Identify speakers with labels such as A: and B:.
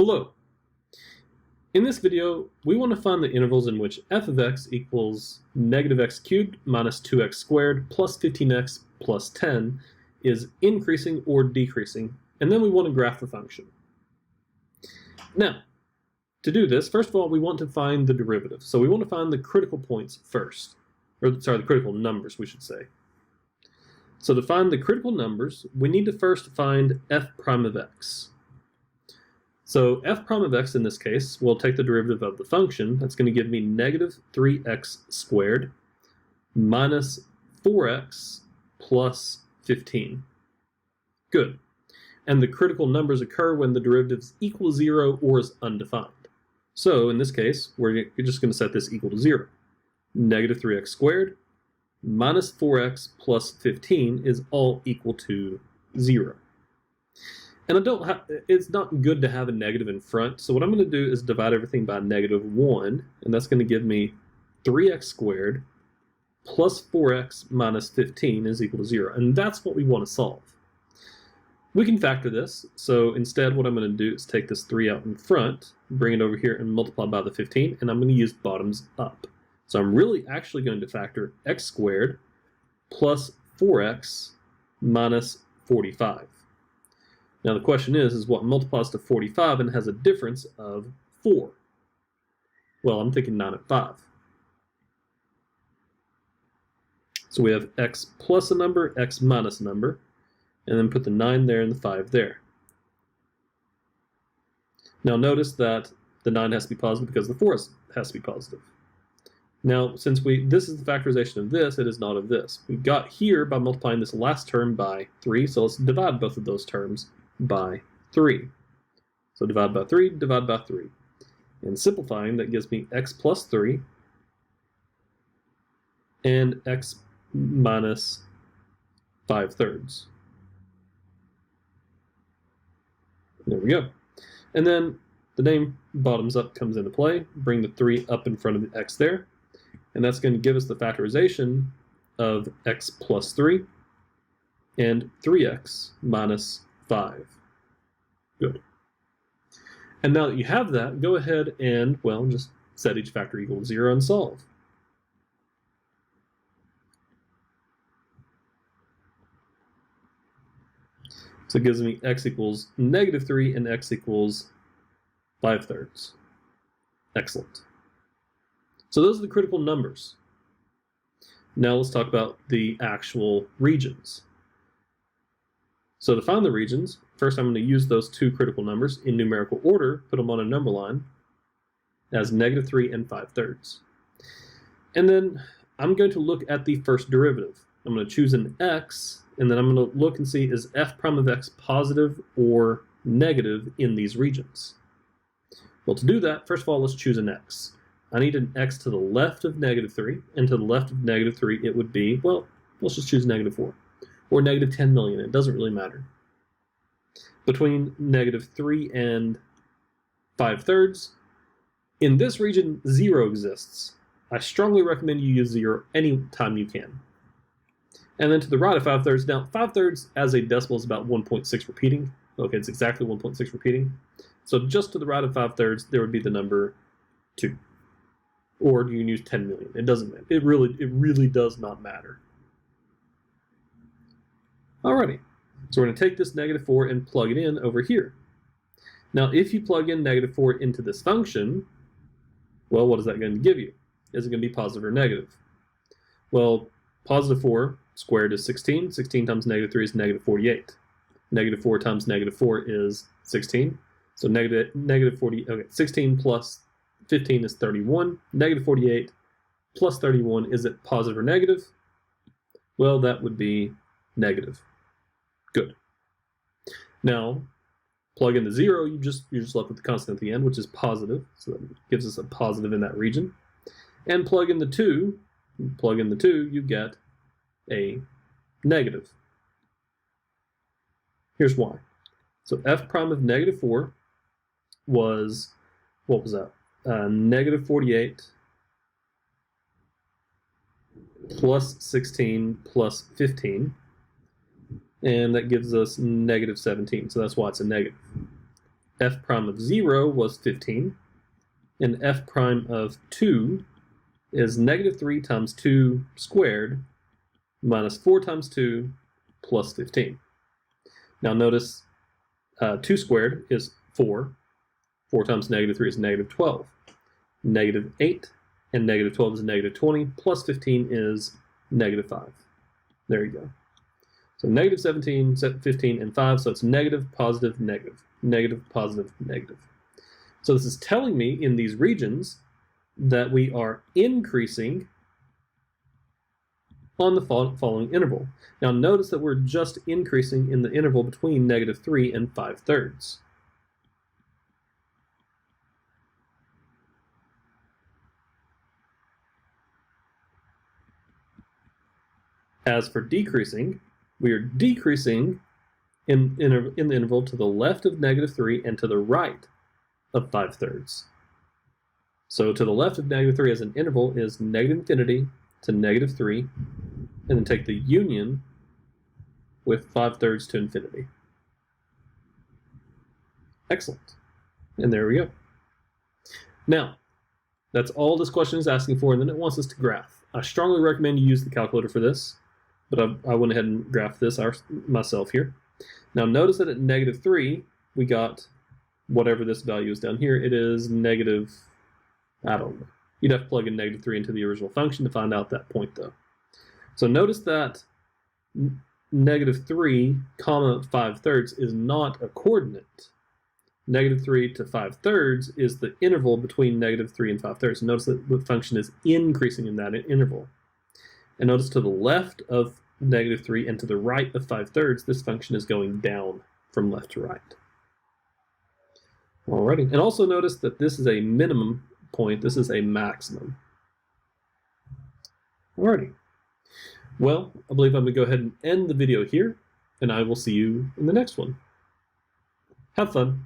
A: Hello. In this video, we want to find the intervals in which f of x equals negative x cubed minus 2x squared plus 15x plus 10 is increasing or decreasing, and then we want to graph the function. Now, to do this, first of all, we want to find the derivative. So we want to find the critical points first, or sorry, the critical numbers, we should say. So to find the critical numbers, we need to first find f prime of x. So f prime of x in this case will take the derivative of the function. That's going to give me negative 3x squared minus 4x plus 15. Good. And the critical numbers occur when the derivative is equal to 0 or is undefined. So in this case, we're just going to set this equal to 0. Negative 3x squared minus 4x plus 15 is all equal to 0. And it's not good to have a negative in front, so what I'm going to do is divide everything by negative 1, and that's going to give me 3x squared plus 4x minus 15 is equal to 0, and that's what we want to solve. We can factor this, so instead what I'm going to do is take this 3 out in front, bring it over here and multiply by the 15, and I'm going to use bottoms up. So I'm really actually going to factor x squared plus 4x minus 45. Now the question is what multiplies to 45 and has a difference of 4? Well, I'm thinking 9 and 5. So we have x plus a number, x minus a number, and then put the 9 there and the 5 there. Now notice that the 9 has to be positive because the 4 has to be positive. Now, since this is the factorization of this, it is not of this. We got here by multiplying this last term by 3, so let's divide both of those terms by 3. So divide by 3, divide by 3. And simplifying, that gives me x plus 3 and x minus 5/3. There we go. And then the name bottoms up comes into play. Bring the 3 up in front of the x there. And that's going to give us the factorization of x plus 3 and 3x minus 5. Good. And now that you have that, go ahead and, well, just set each factor equal to 0 and solve. So it gives me x equals negative 3 and x equals 5/3. Excellent. So those are the critical numbers. Now let's talk about the actual regions. So to find the regions, first I'm going to use those two critical numbers in numerical order, put them on a number line as negative 3 and 5/3. And then I'm going to look at the first derivative. I'm going to choose an x, and then I'm going to look and see is f prime of x positive or negative in these regions. Well, to do that, first of all, let's choose an x. I need an x to the left of negative 3, and to the left of negative 3 it would be, well, let's just choose negative 4. Or negative 10 million, it doesn't really matter. Between negative 3 and 5/3, in this region, 0 exists. I strongly recommend you use 0 any time you can. And then to the right of 5/3, now 5/3 as a decimal is about 1.6 repeating. Okay, it's exactly 1.6 repeating. So just to the right of 5/3, there would be the number 2. Or you can use 10 million. It doesn't matter. It really does not matter. Alrighty, so we're going to take this negative 4 and plug it in over here. Now, if you plug in negative 4 into this function, well, what is that going to give you? Is it going to be positive or negative? Well, positive 4 squared is 16. 16 times negative 3 is negative 48. Negative 4 times negative 4 is 16. So negative 40. Okay, 16 plus 15 is 31. Negative 48 plus 31, is it positive or negative? Well, that would be negative. Good. Now, plug in the 0, you're just left with the constant at the end, which is positive. So that gives us a positive in that region. And plug in the 2, you get a negative. Here's why. So f prime of negative 4 was, what was that? Negative 48 plus 16 plus 15, and that gives us negative 17, so that's why it's a negative. f prime of 0 was 15, and f prime of 2 is negative 3 times 2 squared minus 4 times 2 plus 15. Now notice 2 squared is 4. 4 times negative 3 is negative 12. Negative 8 and negative 12 is negative 20, plus 15 is negative 5. There you go. So negative 17, 15, and 5, so it's negative, positive, negative, negative, positive, negative. So this is telling me in these regions that we are increasing on the following interval. Now notice that we're just increasing in the interval between negative 3 and 5/3. As for decreasing, we are decreasing in the interval to the left of negative 3 and to the right of 5/3. So to the left of negative 3 as an interval is negative infinity to negative 3, and then take the union with 5/3 to infinity. Excellent. And there we go. Now, that's all this question is asking for, and then it wants us to graph. I strongly recommend you use the calculator for this, but I went ahead and graphed this myself here. Now notice that at negative 3, we got whatever this value is down here. It is negative, I don't know. You'd have to plug in negative 3 into the original function to find out that point, though. So notice that negative 3 comma 5/3 is not a coordinate. Negative 3 to 5/3 is the interval between negative 3 and 5/3. Notice that the function is increasing in that interval. And notice to the left of negative 3 and to the right of 5/3, this function is going down from left to right. Alrighty. And also notice that this is a minimum point. This is a maximum. Alrighty. Well, I believe I'm going to go ahead and end the video here, and I will see you in the next one. Have fun.